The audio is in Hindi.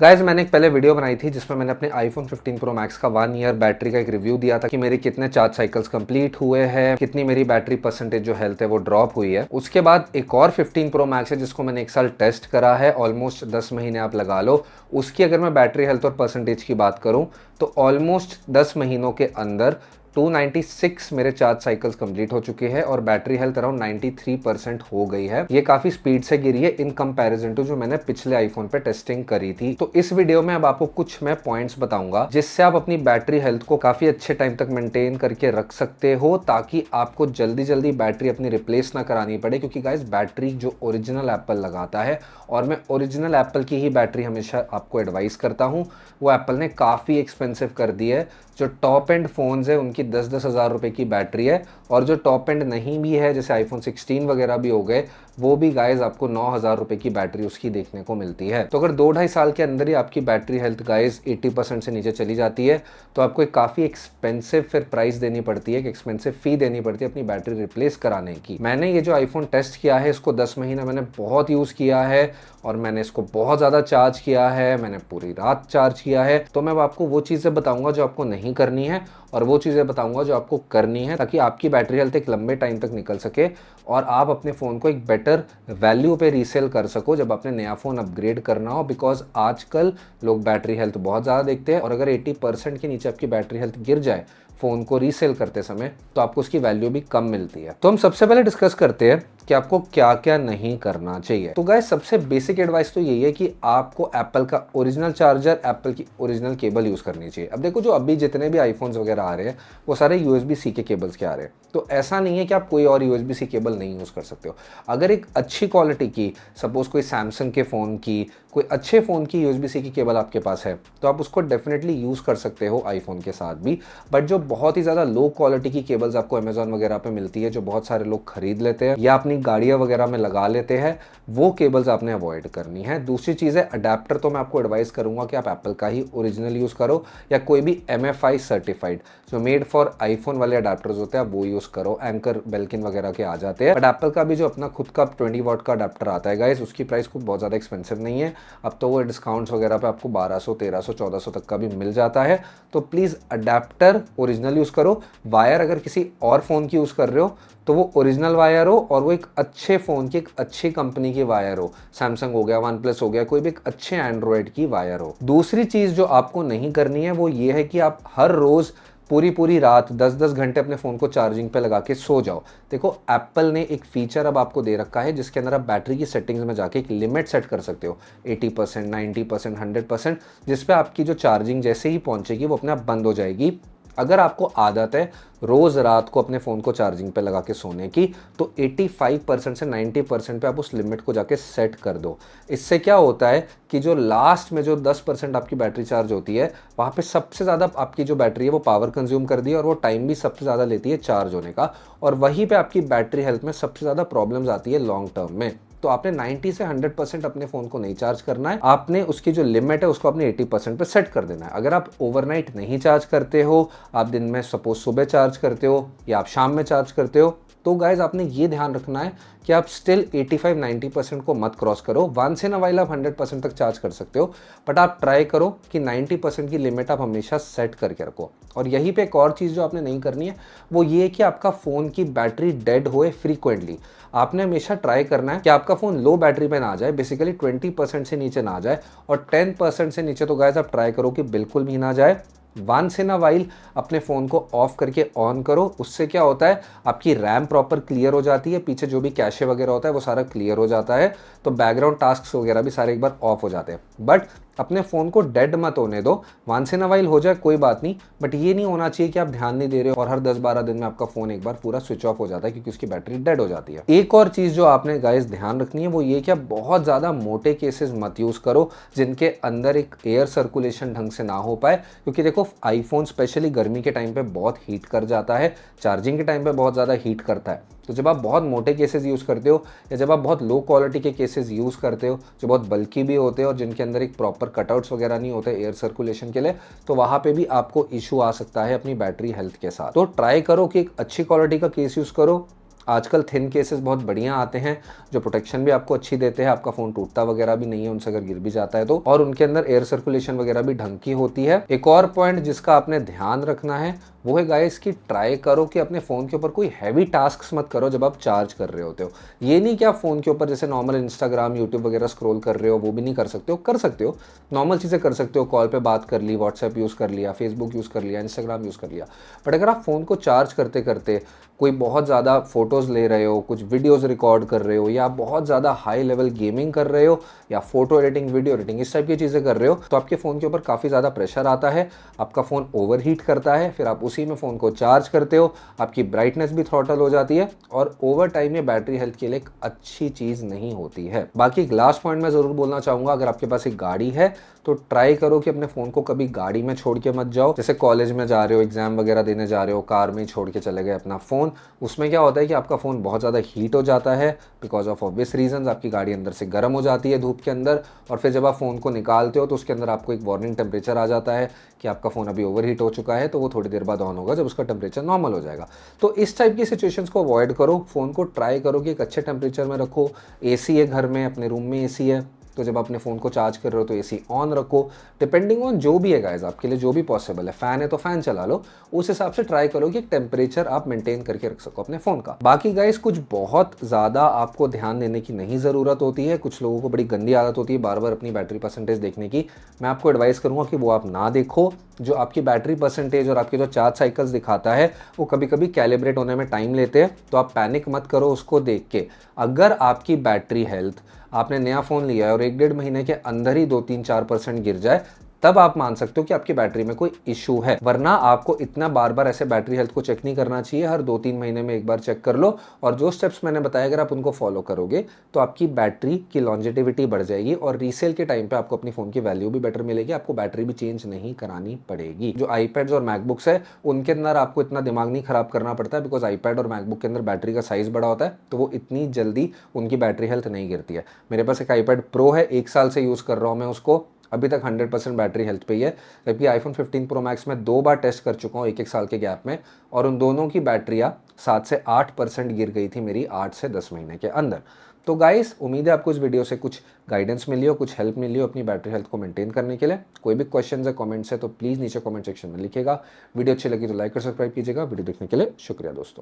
गाइज मैंने एक पहले वीडियो बनाई थी जिसमें मैंने अपने iPhone 15 Pro Max का 1 ईयर बैटरी का एक रिव्यू दिया था कि मेरे कितने चार्ज साइकिल्स कंप्लीट हुए हैं, कितनी मेरी बैटरी परसेंटेज जो हेल्थ है वो ड्रॉप हुई है। उसके बाद एक और 15 Pro Max है जिसको मैंने एक साल टेस्ट करा है, ऑलमोस्ट 10 महीने आप लगा लो। उसकी अगर मैं बैटरी हेल्थ और परसेंटेज की बात करूं तो ऑलमोस्ट 10 महीनों के अंदर 296 मेरे चार्ज साइकिल्स कंप्लीट हो चुके हैं और बैटरी हेल्थ अराउंड 93% हो गई है। ये काफी स्पीड से गिरी है इन कंपैरिजन टू जो मैंने पिछले आईफोन पे टेस्टिंग करी थी। तो इस वीडियो में अब आपको कुछ मैं पॉइंट्स बताऊंगा जिससे आप अपनी बैटरी हेल्थ को काफी अच्छे टाइम तक मेंटेन करके रख सकते हो, ताकि आपको जल्दी जल्दी बैटरी अपनी रिप्लेस ना करानी पड़े। क्योंकि गाइस बैटरी जो ओरिजिनल एप्पल लगाता है, और मैं ओरिजिनल एप्पल की ही बैटरी हमेशा आपको एडवाइस करता हूँ, वो एप्पल ने काफ़ी एक्सपेंसिव कर दी है। जो टॉप एंड फ़ोन्स है उनकी 10-10 हज़ार रुपये की बैटरी है, और जो टॉप एंड नहीं भी है जैसे आईफोन 16 वगैरह भी हो गए, वो भी गाइज आपको 9,000 रुपये की बैटरी उसकी देखने को मिलती है। तो अगर 2-2.5 साल के अंदर ही आपकी बैटरी हेल्थ गाइज 80% से नीचे चली जाती है तो आपको एक काफ़ी एक्सपेंसिव फिर प्राइस देनी पड़ती है, एक एक्सपेंसिव फ़ी देनी पड़ती है अपनी बैटरी रिप्लेस कराने की। मैंने ये जो आईफोन टेस्ट किया है इसको 10 महीने मैंने बहुत यूज़ किया है, और मैंने इसको बहुत ज़्यादा चार्ज किया है, मैंने पूरी रात चार्ज किया है। तो मैं आपको वो चीज़ें बताऊंगा जो आपको नहीं करनी है, और वो चीज़ें बताऊंगा जो आपको करनी है, ताकि आपकी बैटरी हेल्थ एक लंबे टाइम तक निकल सके और आप अपने फ़ोन को एक बेटर वैल्यू पे रीसेल कर सको जब आपने नया फ़ोन अपग्रेड करना हो। बिकॉज आजकल लोग बैटरी हेल्थ बहुत ज़्यादा देखते हैं, और अगर 80% के नीचे आपकी बैटरी हेल्थ गिर जाए फ़ोन को रीसेल करते समय तो आपको उसकी वैल्यू भी कम मिलती है। तो हम सबसे पहले डिस्कस करते हैं कि आपको क्या क्या नहीं करना चाहिए। तो गाइस सबसे बेसिक एडवाइस तो यही है कि आपको एप्पल का ओरिजिनल चार्जर, एप्पल की ओरिजिनल केबल यूज़ करनी चाहिए। अब देखो जो अभी जितने भी आईफोन्स वगैरह आ रहे हैं वो सारे USB-C के केबल्स के आ रहे हैं, तो ऐसा नहीं है कि आप कोई और USB-C केबल नहीं यूज़ कर सकते हो। अगर एक अच्छी क्वालिटी की, सपोज कोई सैमसंग के फ़ोन की, कोई अच्छे फ़ोन की USB-C की केबल आपके पास है तो आप उसको डेफिनेटली यूज़ कर सकते हो आईफोन के साथ भी। बट जो बहुत ही ज़्यादा लो क्वालिटी की केबल्स आपको अमेजॉन वगैरह पे मिलती है, जो बहुत सारे लोग खरीद लेते हैं या अपनी गाड़ियाँ वगैरह में लगा लेते हैं, वो केबल्स आपने अवॉइड करनी है। दूसरी चीज़ है अडेप्टर, तो मैं आपको एडवाइस करूंगा कि आप एप्पल का ही ओरिजिनल यूज़ करो, या कोई भी MFI सर्टिफाइड जो मेड फॉर आईफोन वाले अडेप्टर्स होते हैं आप वो यूज़ करो। एंकर, बेल्किन वगैरह के आ जाते हैं। बट एप्पल का भी जो अपना खुद का 20 वॉट का अडेप्टर आता है गाइस, उसकी प्राइस कुछ बहुत ज़्यादा एक्सपेंसिव नहीं है। अब तो वो डिस्काउंट्स वगैरह पे आपको 1200, 1300, 1400 तक का भी मिल जाता है। तो प्लीज़ अडेप्टर ओरिजिनल यूज़ करो। वायर अगर किसी और फ़ोन की यूज़ कर रहे हो तो वो ओरिजिनल वायर हो, और वो एक अच्छे फ़ोन की, एक अच्छी कंपनी की वायर हो। सैमसंग हो गया, वन प्लस हो गया, कोई भी एक अच्छे एंड्रॉयड की वायर हो। दूसरी चीज़ जो आपको नहीं करनी है वो ये है कि आप हर रोज़ पूरी पूरी रात 10-10 घंटे अपने फ़ोन को चार्जिंग पे लगा के सो जाओ। देखो एप्पल ने एक फीचर अब आपको दे रखा है जिसके अंदर आप बैटरी की सेटिंग्स में जाके एक लिमिट सेट कर सकते हो, 80%, 90%, 100%, जिस पे आपकी जो चार्जिंग जैसे ही पहुंचेगी वो अपने आप बंद हो जाएगी। अगर आपको आदत है रोज़ रात को अपने फ़ोन को चार्जिंग पे लगा के सोने की, तो 85% से 90% पे आप उस लिमिट को जाके सेट कर दो। इससे क्या होता है कि जो लास्ट में जो 10% आपकी बैटरी चार्ज होती है, वहाँ पे सबसे ज़्यादा आपकी जो बैटरी है वो पावर कंज्यूम कर दी है, और वो टाइम भी सबसे ज़्यादा लेती है चार्ज होने का, और वहीं पे आपकी बैटरी हेल्थ में सबसे ज़्यादा प्रॉब्लम्स आती है लॉन्ग टर्म में। तो आपने 90 से 100% अपने फ़ोन को नहीं चार्ज करना है, आपने उसकी जो लिमिट है उसको अपने 80% पे सेट कर देना है। अगर आप ओवरनाइट नहीं चार्ज करते हो, आप दिन में सपोज सुबह चार्ज करते हो या आप शाम में चार्ज करते हो, तो गाइज आपने ये ध्यान रखना है कि आप स्टिल 85-90% को मत क्रॉस करो। वंस इन अ वाइल आप 100% तक चार्ज कर सकते हो, बट आप ट्राई करो कि 90% की लिमिट आप हमेशा सेट करके रखो। और यहीं पे एक और चीज़ जो आपने नहीं करनी है वो ये है कि आपका फ़ोन की बैटरी डेड होए फ्रीक्वेंटली। आपने हमेशा ट्राई करना है कि आपका फ़ोन लो बैटरी पे ना आ जाए, बेसिकली 20% से नीचे ना आ जाए, और 10% से नीचे तो गाइज आप ट्राई करो कि बिल्कुल भी ना जाए। वंस इन अ वाइल अपने फ़ोन को ऑफ करके ऑन करो। उससे क्या होता है, आपकी रैम प्रॉपर क्लियर हो जाती है, पीछे जो भी कैशे वगैरह होता है वो सारा क्लियर हो जाता है, तो बैकग्राउंड टास्क वगैरह भी सारे एक बार ऑफ हो जाते हैं। बट अपने फ़ोन को डेड मत होने दो। वंस इन अ वाइल हो जाए कोई बात नहीं, बट ये नहीं होना चाहिए कि आप ध्यान नहीं दे रहे हो और हर 10-12 दिन में आपका फ़ोन एक बार पूरा स्विच ऑफ हो जाता है क्योंकि उसकी बैटरी डेड हो जाती है। एक और चीज़ जो आपने गाइस ध्यान रखनी है वो ये कि आप बहुत ज़्यादा मोटे केसेस मत यूज़ करो जिनके अंदर एक एयर सर्कुलेशन ढंग से ना हो पाए, क्योंकि देखो आईफोन स्पेशली गर्मी के टाइम पे बहुत हीट कर जाता है, चार्जिंग के टाइम पे बहुत ज़्यादा हीट करता है। तो जब आप बहुत मोटे केसेस यूज़ करते हो, या जब आप बहुत लो क्वालिटी के केसेस यूज़ करते हो जो बहुत बल्कि भी होते हैं और जिनके अंदर एक प्रॉपर कटआउट्स वगैरह नहीं होते एयर सर्कुलेशन के लिए, तो वहाँ पे भी आपको इशू आ सकता है अपनी बैटरी हेल्थ के साथ। तो ट्राई करो कि एक अच्छी क्वालिटी का केस यूज़ करो, आजकल थिन केसेस बहुत बढ़िया आते हैं जो प्रोटेक्शन भी आपको अच्छी देते हैं, आपका फ़ोन टूटता वगैरह भी नहीं है उनसे अगर गिर भी जाता है तो, और उनके अंदर एयर सर्कुलेशन वगैरह भी ढंग की होती है। एक और पॉइंट जिसका आपने ध्यान रखना है वो है गाइस कि ट्राई करो कि अपने फ़ोन के ऊपर कोई हैवी टास्क मत करो जब आप चार्ज कर रहे होते हो। ये नहीं कि आप फ़ोन के ऊपर जैसे नॉर्मल इंस्टाग्राम यूट्यूब वगैरह स्क्रॉल कर रहे हो, वो भी नहीं कर सकते हो, कर सकते हो, नॉर्मल चीज़ें कर सकते हो, कॉल पे बात कर ली, व्हाट्सएप यूज़ कर लिया, फेसबुक यूज़ कर लिया, इंस्टाग्राम यूज़ कर लिया। बट अगर आप फ़ोन को चार्ज करते करते कोई बहुत ज़्यादा फ़ोटोज़ ले रहे हो, कुछ वीडियोज़ रिकॉर्ड कर रहे हो, या आप बहुत ज़्यादा हाई लेवल गेमिंग कर रहे हो, या फोटो एडिटिंग, वीडियो एडिटिंग, इस टाइप की चीज़ें कर रहे हो, तो आपके फ़ोन के ऊपर काफ़ी ज़्यादा प्रेशर आता है, आपका फ़ोन ओवरहीट करता है, फिर आप उसी में फ़ोन को चार्ज करते हो, आपकी ब्राइटनेस भी थ्रॉटल हो जाती है, और ओवर टाइम ये बैटरी हेल्थ के लिए एक अच्छी चीज़ नहीं होती है। बाकी एक लास्ट पॉइंट मैं ज़रूर बोलना चाहूँगा, अगर आपके पास एक गाड़ी है तो ट्राई करो कि अपने फ़ोन को कभी गाड़ी में छोड़ के मत जाओ। जैसे कॉलेज में जा रहे हो, एग्जाम वगैरह देने जा रहे हो, कार में ही छोड़ के चले गए अपना फ़ोन, उसमें क्या होता है कि आपका फ़ोन बहुत ज़्यादा हीट हो जाता है, बिकॉज ऑफ ऑब्वियस रीजंस, आपकी गाड़ी अंदर से गर्म हो जाती है धूप के अंदर, और फिर जब आप फ़ोन को निकालते हो तो उसके अंदर आपको एक वार्निंग टेम्परेचर आ जाता है कि आपका फ़ोन अभी ओवरहीट हो चुका है, तो वो थोड़ी देर बाद ऑन होगा जब उसका टेम्परेचर नॉर्मल हो जाएगा। तो इस टाइप की सिचुएशंस को अवॉइड करो, फ़ोन को ट्राई करो कि एक अच्छे टेम्परेचर में रखो। एसी है घर में, अपने रूम में एसी है, तो जब अपने फ़ोन को चार्ज कर रहे हो तो एसी ऑन रखो, डिपेंडिंग ऑन जो भी है गाइस, आपके लिए जो भी पॉसिबल है। फ़ैन है तो फ़ैन चला लो, उस हिसाब से ट्राई करो कि एक टेम्परेचर आप मेंटेन करके रख सको अपने फ़ोन का। बाकी गाइस कुछ बहुत ज़्यादा आपको ध्यान देने की नहीं ज़रूरत होती है। कुछ लोगों को बड़ी गंदी आदत होती है बार बार अपनी बैटरी परसेंटेज देखने की, मैं आपको एडवाइस करूँगा कि वो आप ना देखो। जो आपकी बैटरी परसेंटेज और आपके जो चार्ज साइकिल्स दिखाता है वो कभी कभी कैलिब्रेट होने में टाइम लेते हैं, तो आप पैनिक मत करो उसको देख के। अगर आपकी बैटरी हेल्थ, आपने नया फ़ोन लिया है और 1 डेढ़ महीने के अंदर ही 2 3 4% गिर जाए, तब आप मान सकते हो कि आपकी बैटरी में कोई इशू है, वरना आपको इतना बार बार ऐसे बैटरी हेल्थ को चेक नहीं करना चाहिए। हर 2 3 महीने में एक बार चेक कर लो, और जो स्टेप्स मैंने बताया अगर आप उनको फॉलो करोगे तो आपकी बैटरी की लॉन्जेटिविटी बढ़ जाएगी, और रीसेल के टाइम पे आपको अपनी फ़ोन की वैल्यू भी बेटर मिलेगी, आपको बैटरी भी चेंज नहीं करानी पड़ेगी। जो आईपैड्स और मैकबुक्स है उनके अंदर आपको इतना दिमाग नहीं खराब करना पड़ता है, बिकॉज आईपैड और मैकबुक के अंदर बैटरी का साइज़ बड़ा होता है, तो वो इतनी जल्दी उनकी बैटरी हेल्थ नहीं गिरती है। मेरे पास एक आईपैड प्रो है, 1 साल से यूज़ कर रहा हूँ मैं उसको, अभी तक 100% बैटरी हेल्थ पे ही है। जबकि आईफोन 15 प्रो मैक्स में 2 बार टेस्ट कर चुका हूँ एक एक साल के गैप में, और उन दोनों की बैटरियाँ 7 से 8% गिर गई थी मेरी 8 से 10 महीने के अंदर। तो गाइस उम्मीद है आपको इस वीडियो से कुछ गाइडेंस मिली हो, कुछ हेल्प मिली हो अपनी बैटरी हेल्थ को मेंटेन करने के लिए। कोई भी क्वेश्चन है, कमेंट्स है, तो प्लीज़ नीचे कमेंट सेक्शन में लिखिएगा। वीडियो अच्छी लगी तो लाइक और सब्सक्राइब कीजिएगा। वीडियो देखने के लिए शुक्रिया दोस्तों।